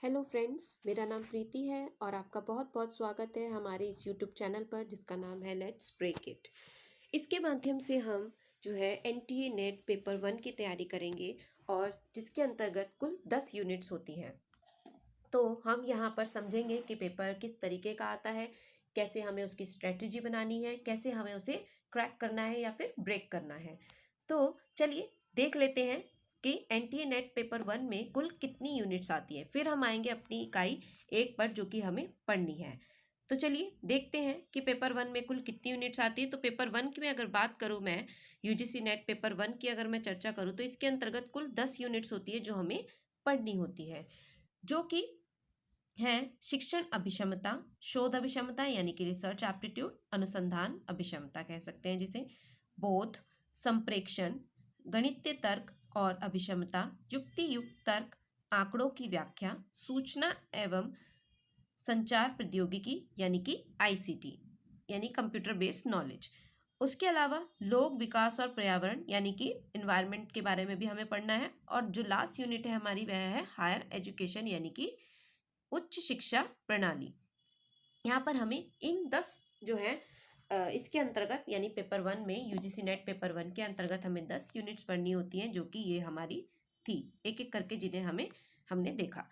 Hello friends, मेरा नाम प्रीति है और आपका बहुत बहुत स्वागत है हमारे इस यूट्यूब चैनल पर जिसका नाम है लेट्स ब्रेक इट। इसके माध्यम से हम जो है एनटीए नेट पेपर 1 की तैयारी करेंगे और जिसके अंतर्गत कुल 10 यूनिट्स होती हैं। तो हम यहाँ पर समझेंगे कि पेपर किस तरीके का आता है, कैसे हमें उसकी स्ट्रेटजी बनानी है, कैसे हमें उसे क्रैक करना है या फिर ब्रेक करना है। तो चलिए देख लेते हैं कि एनटीए नेट पेपर 1 में कुल कितनी यूनिट्स आती है। फिर हम आएंगे अपनी इकाई 1 पर जो कि हमें पढ़नी है। तो चलिए देखते हैं कि पेपर 1 में कुल कितनी यूनिट्स आती है। तो पेपर 1 की मैं अगर बात करूं, मैं यूजीसी नेट पेपर 1 की अगर मैं चर्चा करूं तो इसके अंतर्गत कुल 10 यूनिट्स होती है जो हमें पढ़नी होती है, जो कि है शिक्षण अभिक्षमता, शोध अभिक्षमता यानी कि रिसर्च एप्टीट्यूड, अनुसंधान अभिक्षमता कह सकते हैं जिसे, बोध, संप्रेक्षण, गणितीय तर्क और अभिक्षमता, युक्ति युक्त तर्क, आंकड़ों की व्याख्या, सूचना एवं संचार प्रौद्योगिकी यानी कि आईसीटी यानी कंप्यूटर बेस्ड नॉलेज। उसके अलावा लोक विकास और पर्यावरण यानी कि इन्वायरमेंट के बारे में भी हमें पढ़ना है। और जो लास्ट यूनिट है हमारी वह है हायर एजुकेशन यानी कि उच्च शिक्षा प्रणाली। यहाँ पर हमें इन 10 जो है इसके अंतर्गत यानी पेपर 1 में यूजीसी नेट पेपर 1 के अंतर्गत हमें 10 यूनिट्स पढ़नी होती हैं, जो कि ये हमारी थी एक एक करके जिन्हें हमने देखा।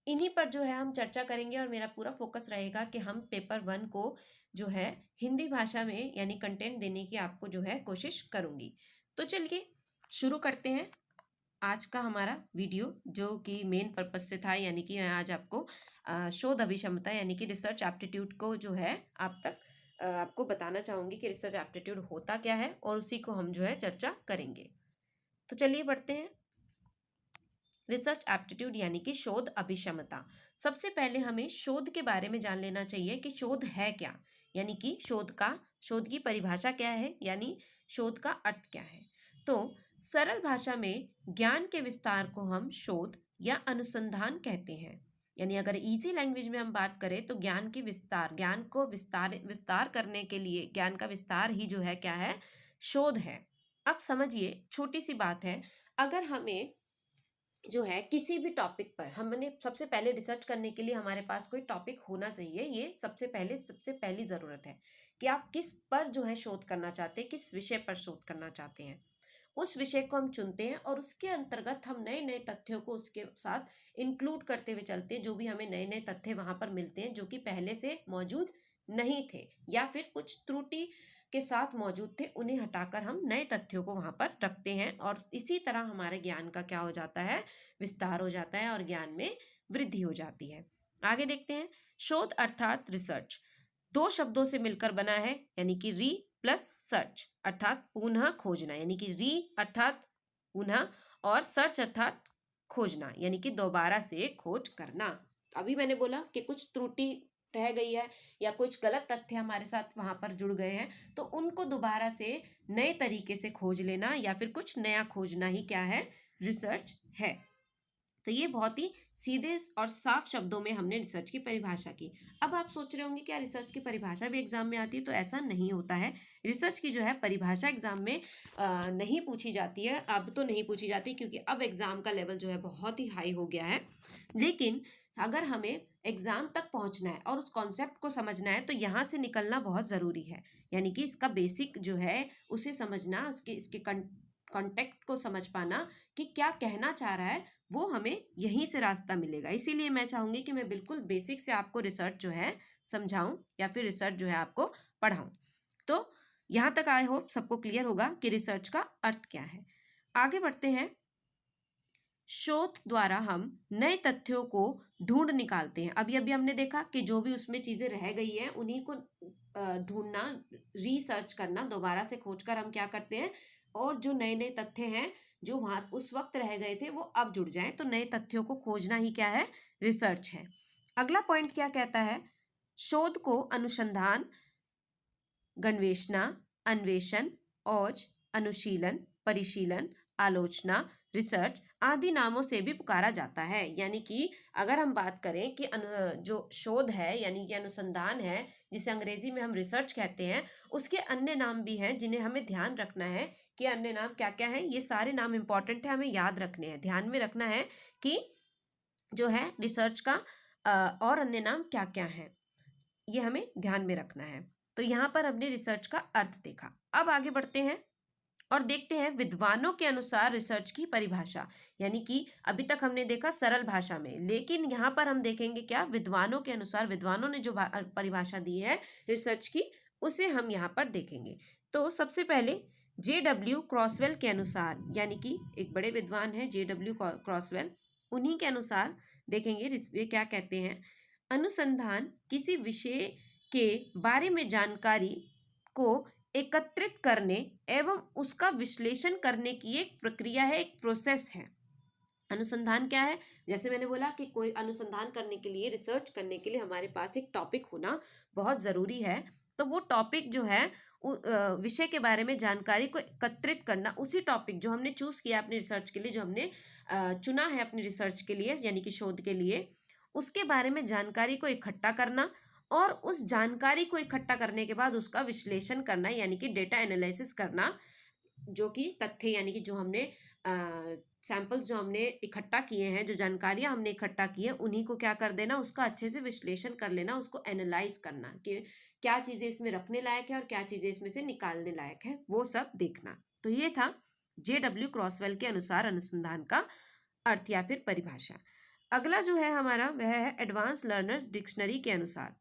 इन्हीं पर जो है हम चर्चा करेंगे और मेरा पूरा फोकस रहेगा कि हम पेपर 1 को जो है हिंदी भाषा में यानी कंटेंट देने की आपको जो है कोशिश करूंगी। तो चलिए शुरू करते हैं आज का हमारा वीडियो, जो कि मेन पर्पस से था, यानी कि मैं आज आपको शोध अभिक्षमता यानी कि रिसर्च एप्टीट्यूड को जो है आपको बताना चाहूंगी कि रिसर्च एप्टीट्यूड होता क्या है और उसी को हम जो है चर्चा करेंगे। तो चलिए बढ़ते हैं। रिसर्च एप्टीट्यूड यानी कि शोध अभिक्षमता। सबसे पहले हमें शोध के बारे में जान लेना चाहिए कि शोध है क्या, यानी कि शोध की परिभाषा क्या है, यानी शोध का अर्थ क्या है। तो सरल भाषा में ज्ञान के विस्तार को हम शोध या अनुसंधान कहते हैं। यानी अगर इजी लैंग्वेज में हम बात करें तो ज्ञान को विस्तार करने के लिए ज्ञान का विस्तार ही जो है क्या है, शोध है। अब समझिए, छोटी सी बात है, अगर हमें जो है किसी भी टॉपिक पर हमने सबसे पहले रिसर्च करने के लिए हमारे पास कोई टॉपिक होना चाहिए। ये सबसे पहली ज़रूरत है कि आप किस पर जो है शोध करना चाहते हैं, किस विषय पर शोध करना चाहते हैं। उस विषय को हम चुनते हैं और उसके अंतर्गत हम नए नए तथ्यों को उसके साथ इंक्लूड करते हुए चलते हैं। जो भी हमें नए नए तथ्य वहां पर मिलते हैं जो कि पहले से मौजूद नहीं थे या फिर कुछ त्रुटि के साथ मौजूद थे, उन्हें हटाकर हम नए तथ्यों को वहां पर रखते हैं और इसी तरह हमारे ज्ञान का क्या हो जाता है, विस्तार हो जाता है और ज्ञान में वृद्धि हो जाती है। आगे देखते हैं। शोध अर्थात रिसर्च दो शब्दों से मिलकर बना है, यानी कि री प्लस सर्च अर्थात पुनः खोजना, यानी कि री अर्थात पुनः और सर्च अर्थात खोजना, यानी कि दोबारा से खोज करना। अभी मैंने बोला कि कुछ त्रुटि रह गई है या कुछ गलत तथ्य हमारे साथ वहां पर जुड़ गए हैं, तो उनको दोबारा से नए तरीके से खोज लेना या फिर कुछ नया खोजना ही क्या है, रिसर्च है। तो ये बहुत ही सीधे और साफ शब्दों में हमने रिसर्च की परिभाषा की। अब आप सोच रहे होंगे क्या रिसर्च की परिभाषा भी एग्जाम में आती है? तो ऐसा नहीं होता है। रिसर्च की जो है परिभाषा एग्जाम में नहीं पूछी जाती है। अब तो नहीं पूछी जाती क्योंकि अब एग्जाम का लेवल जो है बहुत ही हाई हो गया है। लेकिन अगर हमें एग्जाम तक पहुंचना है और उस कॉन्सेप्ट को समझना है तो यहाँ से निकलना बहुत ज़रूरी है। यानी कि इसका बेसिक जो है उसे समझना, इसके कॉन्टेक्स्ट को समझ पाना कि क्या कहना चाह रहा है, वो हमें यहीं से रास्ता मिलेगा। इसीलिए मैं चाहूंगी कि मैं बिल्कुल बेसिक से आपको रिसर्च जो है समझाऊं या फिर रिसर्च जो है आपको पढ़ाऊं। तो यहां तक आई होप सबको क्लियर होगा कि रिसर्च का अर्थ क्या है। आगे बढ़ते हैं। शोध द्वारा हम नए तथ्यों को ढूंढ निकालते हैं। अभी अभी हमने देखा कि जो भी उसमें चीजें रह गई हैं उन्हीं को ढूंढना, रिसर्च करना, दोबारा से खोजकर हम क्या करते हैं, और जो नए नए तथ्य हैं जो वहां उस वक्त रह गए थे वो अब जुड़ जाएं, तो नए तथ्यों को खोजना ही क्या है, रिसर्च है। अगला पॉइंट क्या कहता है, शोध को अनुसंधान, गणवेषणा, अन्वेषण, औज, अनुशीलन, परिशीलन, आलोचना, रिसर्च आदि नामों से भी पुकारा जाता है। यानी कि अगर हम बात करें कि जो शोध है यानी कि अनुसंधान है, जिसे अंग्रेजी में हम रिसर्च कहते हैं, उसके अन्य नाम भी हैं जिन्हें हमें ध्यान रखना है कि अन्य नाम क्या क्या हैं। ये सारे नाम इंपॉर्टेंट है, हमें याद रखने हैं, ध्यान में रखना है कि जो है रिसर्च का और अन्य नाम क्या क्या है, ये हमें ध्यान में रखना है। तो यहाँ पर हमने रिसर्च का अर्थ देखा। अब आगे बढ़ते हैं और देखते हैं विद्वानों के अनुसार रिसर्च की परिभाषा। यानी कि अभी तक हमने देखा सरल भाषा में, लेकिन यहाँ पर हम देखेंगे क्या, विद्वानों के अनुसार, विद्वानों ने जो परिभाषा दी है रिसर्च की, उसे हम यहाँ पर देखेंगे। तो सबसे पहले JW क्रॉसवेल के अनुसार, यानी कि एक बड़े विद्वान हैं JW क्रॉसवेल, उन्हीं के अनुसार देखेंगे वे क्या कहते हैं। अनुसंधान किसी विषय के बारे में जानकारी को एकत्रित करने एवं उसका विश्लेषण करने की एक प्रक्रिया है, एक प्रोसेस है। अनुसंधान क्या है, जैसे मैंने बोला कि कोई अनुसंधान करने के लिए, रिसर्च करने के लिए हमारे पास एक टॉपिक होना बहुत ज़रूरी है। तो वो टॉपिक जो है, विषय के बारे में जानकारी को एकत्रित करना, उसी टॉपिक जो हमने चूज़ किया अपनी रिसर्च के लिए, जो हमने चुना है अपनी रिसर्च के लिए यानी कि शोध के लिए, उसके बारे में जानकारी को इकट्ठा करना और उस जानकारी को इकट्ठा करने के बाद उसका विश्लेषण करना, यानी कि डेटा एनालिसिस करना, जो कि तथ्य यानी कि जो हमने सैंपल्स जो हमने इकट्ठा किए हैं, जो जानकारियां हमने इकट्ठा की है, उन्हीं को क्या कर देना, उसका अच्छे से विश्लेषण कर लेना, उसको एनालाइज करना कि क्या चीज़ें इसमें रखने लायक है और क्या चीज़ें इसमें से निकालने लायक है, वो सब देखना। तो ये था JW क्रॉसवेल के अनुसार अनुसंधान का अर्थ या फिर परिभाषा। अगला जो है हमारा, वह है एडवांस लर्नर्स डिक्शनरी के अनुसार।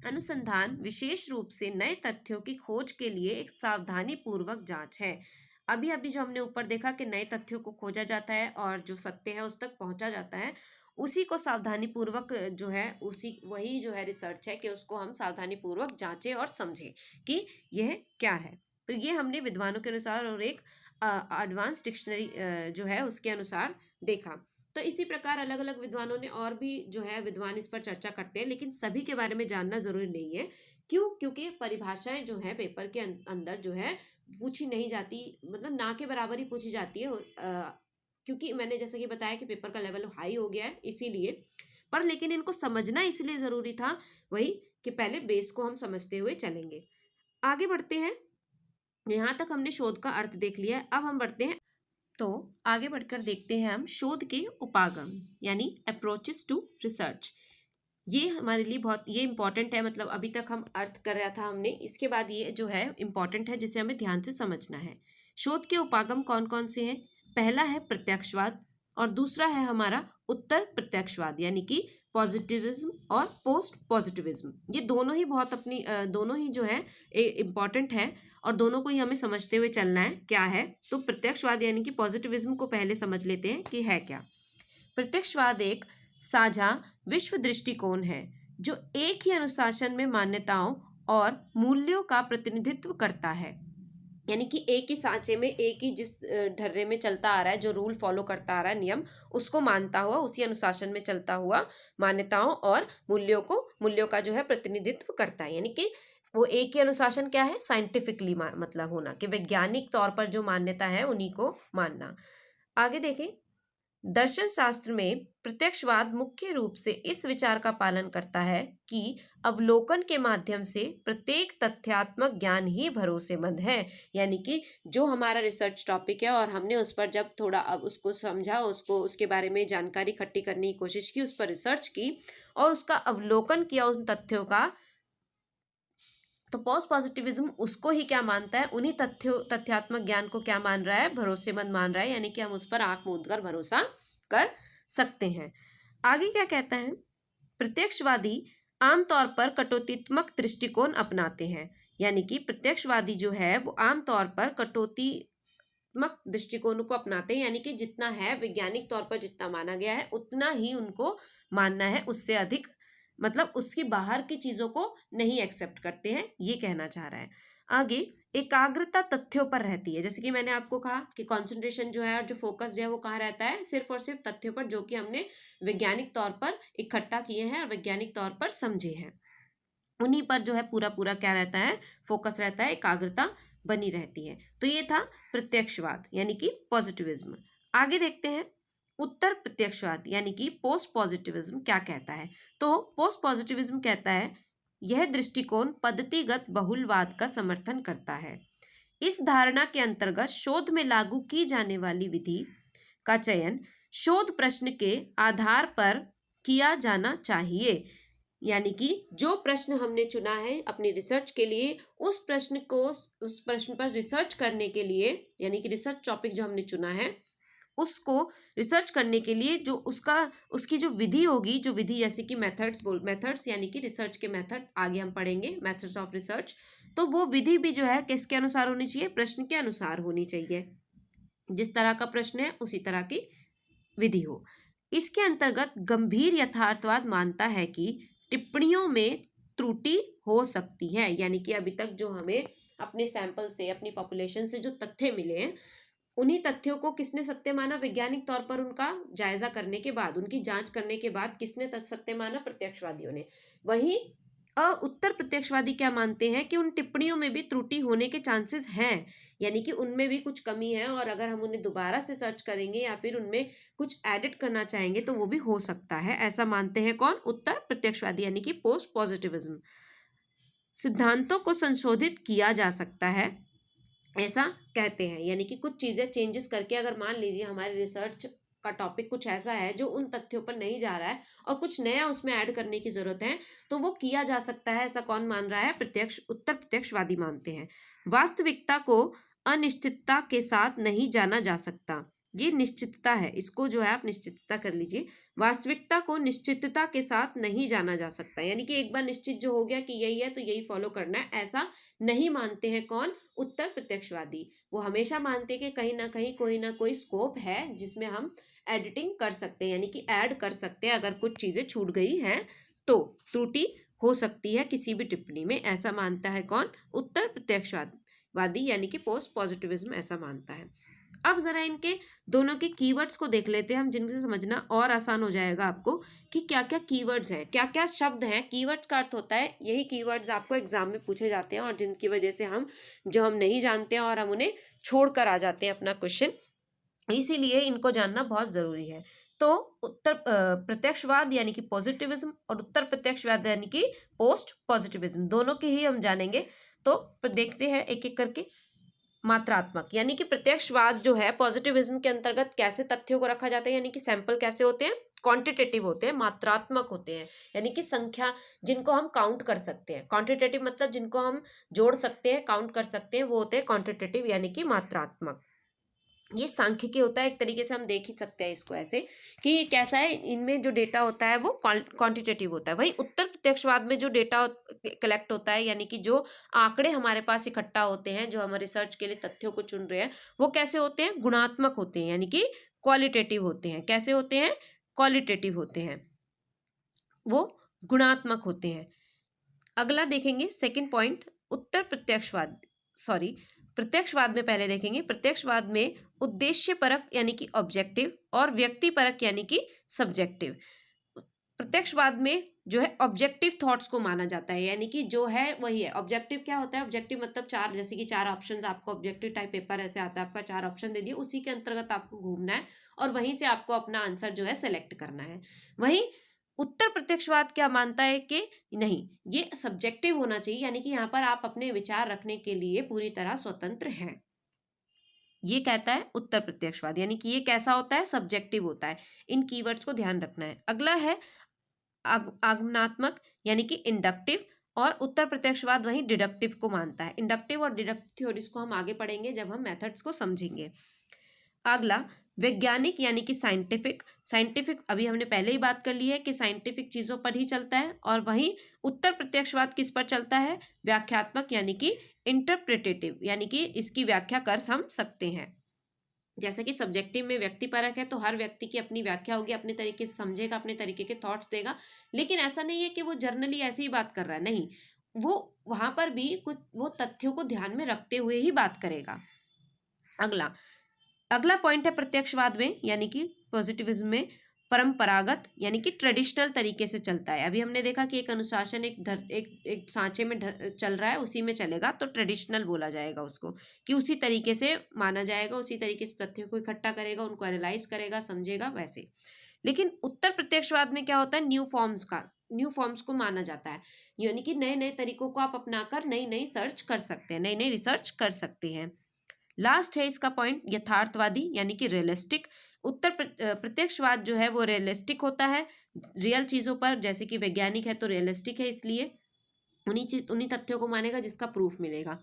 अनुसंधान विशेष रूप से नए तथ्यों की खोज के लिए एक सावधानी पूर्वक जांच है। अभी अभी जो हमने ऊपर देखा कि नए तथ्यों को खोजा जाता है और जो सत्य है उस तक पहुंचा जाता है, उसी को सावधानी पूर्वक जो है, उसी वही जो है रिसर्च है कि उसको हम सावधानी पूर्वक जांचें और समझें कि यह क्या है। तो ये हमने विद्वानों के अनुसार और एक एडवांस डिक्शनरी जो है उसके अनुसार देखा। तो इसी प्रकार अलग अलग विद्वानों ने और भी जो है, विद्वान इस पर चर्चा करते हैं, लेकिन सभी के बारे में जानना जरूरी नहीं है। क्यों? क्योंकि परिभाषाएं जो है पेपर के अंदर जो है पूछी नहीं जाती, मतलब ना के बराबर ही पूछी जाती है, क्योंकि मैंने जैसे कि बताया कि पेपर का लेवल हाई हो गया है इसीलिए। पर लेकिन इनको समझना इसलिए ज़रूरी था, वही कि पहले बेस को हम समझते हुए चलेंगे। आगे बढ़ते हैं। यहाँ तक हमने शोध का अर्थ देख लिया है, अब हम बढ़ते हैं। तो आगे बढ़कर देखते हैं हम शोध के उपागम यानी अप्रोचेस टू रिसर्च। ये हमारे लिए बहुत ये इम्पॉर्टेंट है, मतलब अभी तक हम अर्थ कर रहा था हमने, इसके बाद ये जो है इम्पॉर्टेंट है जिसे हमें ध्यान से समझना है। शोध के उपागम कौन कौन से हैं? पहला है प्रत्यक्षवाद और दूसरा है हमारा उत्तर प्रत्यक्षवाद, यानी कि पॉजिटिविज्म और पोस्ट पॉजिटिविज्म। ये दोनों ही बहुत अपनी दोनों ही जो है इम्पॉर्टेंट है और दोनों को ही हमें समझते हुए चलना है क्या है। तो प्रत्यक्षवाद यानी कि पॉजिटिविज्म को पहले समझ लेते हैं कि है क्या। प्रत्यक्षवाद एक साझा विश्व दृष्टिकोण है जो एक ही अनुशासन में मान्यताओं और मूल्यों का प्रतिनिधित्व करता है। यानी कि एक ही सांचे में, एक ही जिस ढर्रे में चलता आ रहा है, जो रूल फॉलो करता आ रहा है, नियम, उसको मानता हुआ, उसी अनुशासन में चलता हुआ मान्यताओं और मूल्यों का जो है प्रतिनिधित्व करता है। यानी कि वो एक ही अनुशासन क्या है, साइंटिफिकली मतलब होना, कि वैज्ञानिक तौर पर जो मान्यता है उन्हीं को मानना। आगे देखें, दर्शन शास्त्र में प्रत्यक्षवाद मुख्य रूप से इस विचार का पालन करता है कि अवलोकन के माध्यम से प्रत्येक तथ्यात्मक ज्ञान ही भरोसेमंद है। यानी कि जो हमारा रिसर्च टॉपिक है और हमने उस पर जब थोड़ा अब उसको समझा, उसके बारे में जानकारी इकट्ठी करने की कोशिश की, उस पर रिसर्च की और उसका अवलोकन किया उन तथ्यों का, तो पोस्ट पॉजिटिविज्म उसको ही क्या मानता है, उन्हीं तथ्यात्मक ज्ञान को क्या मान रहा है, भरोसेमंद मान रहा है, यानी कि हम उस पर आंख मूंद कर भरोसा कर सकते हैं। आगे क्या कहता है, प्रत्यक्षवादी आमतौर पर कटौतीत्मक दृष्टिकोण अपनाते हैं। यानी कि प्रत्यक्षवादी जो है वो आमतौर पर कटौतीत्मक दृष्टिकोण को अपनाते हैं, यानी कि जितना है वैज्ञानिक तौर पर जितना माना गया है उतना ही उनको मानना है, उससे अधिक मतलब उसकी बाहर की चीजों को नहीं एक्सेप्ट करते हैं, ये कहना चाह रहा है। आगे, एकाग्रता तथ्यों पर रहती है। जैसे कि मैंने आपको कहा कि कंसंट्रेशन जो है और जो फोकस जो है वो कहाँ रहता है, सिर्फ और सिर्फ तथ्यों पर, जो कि हमने वैज्ञानिक तौर पर इकट्ठा किए हैं और वैज्ञानिक तौर पर समझे हैं, उन्हीं पर जो है पूरा पूरा क्या रहता है, फोकस रहता है, एकाग्रता बनी रहती है। तो ये था प्रत्यक्षवाद यानी कि पॉजिटिविज्म। आगे देखते हैं उत्तर प्रत्यक्षवाद यानी कि पोस्ट पॉजिटिविज्म क्या कहता है। तो पोस्ट पॉजिटिविज्म कहता है यह दृष्टिकोण पद्धतिगत बहुलवाद का समर्थन करता है। इस धारणा के अंतर्गत शोध में लागू की जाने वाली विधि का चयन शोध प्रश्न के आधार पर किया जाना चाहिए। यानी कि जो प्रश्न हमने चुना है अपनी रिसर्च के लिए, उस प्रश्न पर रिसर्च करने के लिए, यानी कि रिसर्च टॉपिक जो हमने चुना है उसको रिसर्च करने के लिए जो उसकी जो विधि होगी, जो विधि जैसे कि मेथड्स यानी कि रिसर्च के मेथड आगे हम पढ़ेंगे, मेथड्स ऑफ रिसर्च, तो वो विधि भी जो है किसके अनुसार होनी चाहिए, प्रश्न के अनुसार होनी चाहिए। जिस तरह का प्रश्न है उसी तरह की विधि हो। इसके अंतर्गत गंभीर यथार्थवाद मानता है कि टिप्पणियों में त्रुटि हो सकती है। यानी कि अभी तक जो हमें अपने सैंपल से, अपनी पॉपुलेशन से जो तथ्य मिले हैं, उन्हीं तथ्यों को किसने सत्य माना, वैज्ञानिक तौर पर उनका जायजा करने के बाद, उनकी जांच करने के बाद किसने सत्य माना, प्रत्यक्षवादियों ने। वहीं उत्तर प्रत्यक्षवादी क्या मानते हैं कि उन टिप्पणियों में भी त्रुटि होने के चांसेस हैं, यानी कि उनमें भी कुछ कमी है और अगर हम उन्हें दोबारा से सर्च करेंगे या फिर उनमें कुछ एडिट करना चाहेंगे तो वो भी हो सकता है। ऐसा मानते हैं कौन, उत्तर प्रत्यक्षवादी, यानी कि पोस्ट पॉजिटिविज्म। सिद्धांतों को संशोधित किया जा सकता है, ऐसा कहते हैं। यानी कि कुछ चीजें चेंजेस करके, अगर मान लीजिए हमारे रिसर्च का टॉपिक कुछ ऐसा है जो उन तथ्यों पर नहीं जा रहा है और कुछ नया उसमें ऐड करने की जरूरत है, तो वो किया जा सकता है। ऐसा कौन मान रहा है, उत्तर प्रत्यक्षवादी मानते हैं। वास्तविकता को अनिश्चितता के साथ नहीं जाना जा सकता। ये निश्चितता है, इसको जो है आप निश्चितता कर लीजिए। वास्तविकता को निश्चितता के साथ नहीं जाना जा सकता, यानी कि एक बार निश्चित जो हो गया कि यही है तो यही फॉलो करना है, ऐसा नहीं मानते हैं कौन, उत्तर प्रत्यक्षवादी। वो हमेशा मानते हैं कि कहीं ना कोई स्कोप है जिसमें हम एडिटिंग कर सकते हैं, यानी कि ऐड कर सकते हैं। अगर कुछ चीजें छूट गई हैं तो त्रुटि हो सकती है किसी भी टिप्पणी में, ऐसा मानता है कौन, उत्तर प्रत्यक्षवादी, यानी कि पोस्ट पॉजिटिविज्म ऐसा मानता है। अब जरा इनके दोनों के कीवर्ड्स को देख लेते हैं हम, जिनसे समझना और आसान हो जाएगा आपको कि क्या क्या कीवर्ड्स हैं, क्या क्या शब्द हैं। कीवर्ड्स का अर्थ होता है, यही कीवर्ड्स आपको एग्जाम में पूछे जाते हैं और जिनकी वजह से हम नहीं जानते हैं और हम उन्हें छोड़ कर आ जाते हैं अपना क्वेश्चन, इसीलिए इनको जानना बहुत जरूरी है। तो उत्तर प्रत्यक्षवाद यानी कि पॉजिटिविज्म और उत्तर प्रत्यक्षवाद यानी कि पोस्ट पॉजिटिविज्म, दोनों के ही हम जानेंगे। तो देखते हैं एक एक करके। मात्रात्मक, यानी कि प्रत्यक्षवाद जो है पॉजिटिविज्म के अंतर्गत कैसे तथ्यों को रखा जाता है, यानी कि सैंपल कैसे होते हैं, क्वांटिटेटिव होते हैं, मात्रात्मक होते हैं, यानी कि संख्या जिनको हम काउंट कर सकते हैं। क्वांटिटेटिव मतलब जिनको हम जोड़ सकते हैं, काउंट कर सकते हैं, वो होते हैं क्वांटिटेटिव यानी कि मात्रात्मक। ये सांख्यिकी होता है, एक तरीके से हम देख ही सकते हैं इसको ऐसे कि कैसा है, इनमें जो डेटा होता है वो क्वांटिटेटिव होता है। वही उत्तर प्रत्यक्षवाद में जो डेटा कलेक्ट होता है, यानी कि जो आंकड़े हमारे पास इकट्ठा होते हैं, जो हम रिसर्च के लिए तथ्यों को चुन रहे हैं, वो कैसे होते हैं, गुणात्मक होते हैं, यानी कि क्वालिटेटिव होते हैं। कैसे होते हैं, क्वालिटेटिव होते हैं, वो गुणात्मक होते हैं। अगला देखेंगे सेकंड पॉइंट, उत्तर प्रत्यक्षवाद प्रत्यक्षवाद में पहले देखेंगे, प्रत्यक्षवाद में उद्देश्य परक यानी कि ऑब्जेक्टिव और व्यक्ति परक यानी कि सब्जेक्टिव। प्रत्यक्षवाद में जो है ऑब्जेक्टिव थॉट्स को माना जाता है, यानी कि जो है वही है। ऑब्जेक्टिव क्या होता है, ऑब्जेक्टिव मतलब चार, जैसे कि चार ऑप्शंस, आपको ऑब्जेक्टिव टाइप पेपर ऐसे आता है, आपका चार ऑप्शन दे दिए, उसी के अंतर्गत आपको घूमना है और वहीं से आपको अपना आंसर जो है सेलेक्ट करना है। वहीं उत्तर प्रत्यक्षवाद क्या मानता है कि नहीं, ये सब्जेक्टिव होना चाहिए, यानी कि यहाँ पर आप अपने विचार रखने के लिए पूरी तरह स्वतंत्र हैं, ये कहता है उत्तर प्रत्यक्षवाद। यानी कि ये कैसा होता है, सब्जेक्टिव होता है। इन कीवर्ड्स को ध्यान रखना है। अगला है आगमनात्मक यानी कि इंडक्टिव, और उत्तर प्रत्यक्षवाद वही डिडक्टिव को मानता है। इंडक्टिव और डिडक्टिव थ्योरीज को हम आगे पढ़ेंगे जब हम मेथड्स को समझेंगे। अगला वैज्ञानिक यानी कि साइंटिफिक अभी हमने पहले ही बात कर ली है कि साइंटिफिक चीजों पर ही चलता है, और वहीं उत्तर प्रत्यक्षवाद किस पर चलता है, व्याख्यात्मक यानी कि इंटरप्रिटेटिव, यानी कि इसकी व्याख्या कर हम सकते हैं। जैसे कि सब्जेक्टिव में व्यक्तिपरक है तो हर व्यक्ति की अपनी व्याख्या होगी, अपने तरीके से समझेगा, अपने तरीके के थॉट्स देगा, लेकिन ऐसा नहीं है कि वो जर्नली ऐसे ही बात कर रहा है, नहीं, वो वहां पर भी कुछ वो तथ्यों को ध्यान में रखते हुए ही बात करेगा। अगला पॉइंट है प्रत्यक्षवाद में यानी कि पॉजिटिविज्म में परंपरागत यानी कि ट्रेडिशनल तरीके से चलता है। अभी हमने देखा कि एक अनुशासन एक सांचे में चल रहा है, उसी में चलेगा, तो ट्रेडिशनल बोला जाएगा उसको, कि उसी तरीके से माना जाएगा, उसी तरीके से तथ्यों को इकट्ठा करेगा, उनको एनालाइज करेगा, समझेगा, वैसे। लेकिन उत्तर प्रत्यक्षवाद में क्या होता है, न्यू फॉर्म्स को माना जाता है, यानी कि नए नए तरीकों को आप अपनाकर नई नई सर्च कर सकते हैं, नई नई रिसर्च कर सकते हैं। लास्ट है इसका पॉइंट यथार्थवादी यानी कि रियलिस्टिक। प्रत्यक्षवाद जो है वो रियलिस्टिक होता है रियल चीज़ों पर, जैसे कि वैज्ञानिक है तो रियलिस्टिक है, इसलिए उन्हीं तथ्यों को मानेगा जिसका प्रूफ मिलेगा।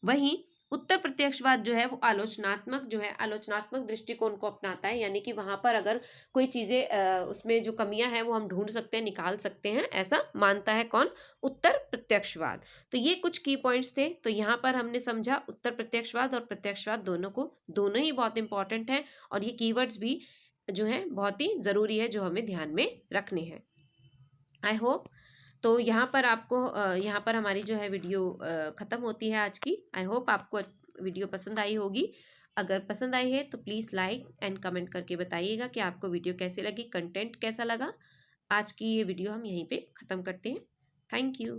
वहीं उत्तर प्रत्यक्षवाद जो है वो आलोचनात्मक दृष्टिकोण को अपनाता है, यानी कि वहां पर अगर कोई चीजें उसमें जो कमियां हैं वो हम ढूंढ सकते हैं, निकाल सकते हैं, ऐसा मानता है कौन? उत्तर प्रत्यक्षवाद। तो ये कुछ की पॉइंट्स थे। तो यहाँ पर हमने समझा उत्तर प्रत्यक्षवाद और प्रत्यक्षवाद दोनों ही बहुत इंपॉर्टेंट है, और ये कीवर्ड्स भी जो है बहुत ही जरूरी है जो हमें ध्यान में रखने हैं। आई होप तो यहाँ पर हमारी जो है वीडियो ख़त्म होती है आज की। आई होप आपको वीडियो पसंद आई होगी। अगर पसंद आई है तो प्लीज़ लाइक एंड कमेंट करके बताइएगा कि आपको वीडियो कैसी लगी, कंटेंट कैसा लगा। आज की ये वीडियो हम यहीं पे ख़त्म करते हैं। Thank you.